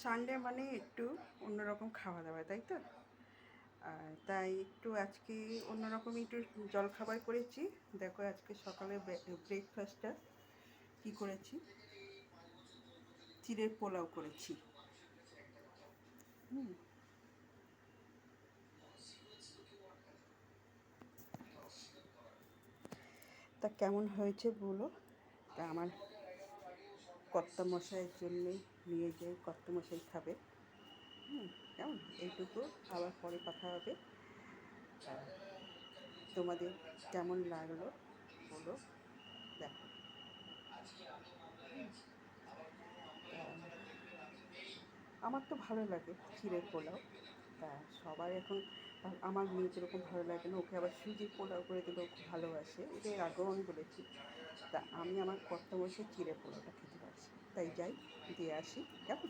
Sunday মানে একটু অন্যরকম খাওয়া দাওয়া, তাই তো? তাই একটু আজকে অন্যরকম একটু জলখাবার করেছি। দেখো আজকে সকালে ব্রেকফাস্টটা কী করেছি, চিড়ের পোলাও করেছি। হুম, তা কেমন হয়েছে বলো। তা আমার কর্তামশাইয়ের জন্যে নিয়ে যাই, কর্তামশাই খাবে। হুম, কেমন এইটুকু, আবার পরে কথা হবে। আর তোমাদের কেমন লাগলো বলো, দেখো। আমার তো ভালো লাগে চিড়ের পোলাও। তা সবার এখন আমার মেয়ে যেরকম ভালো লাগে না, ওকে আবার সুজির পোলাও করে দিলেও খুব ভালোবাসে, এটা এর আগেও আমি বলেছি। তা আমি আমার কর্তামশাই চিড়ের পোলাওটা খেতে পারছি, তাই যাই দিয়ে আসি, কেমন।